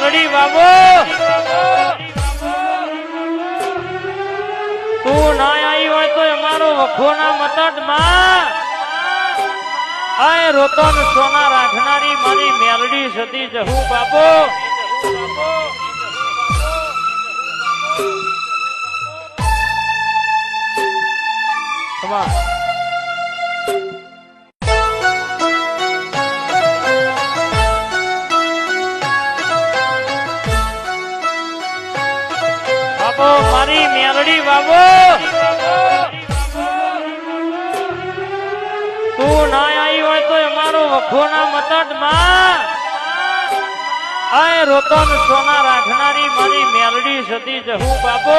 મેલડી બાબો તું ના આવી હોય તો અમારો વખોના મતટમાં આય રોતન સોના રાખનારી મારી મેલડી સતી જહું બાબો બાબો મારી મેલડી બાબો તું ના આવી હોય તો અમારો વખોના મતટમાં આય રોતન સોના રાખનારી મારી મેલડી સતી જહું બાબો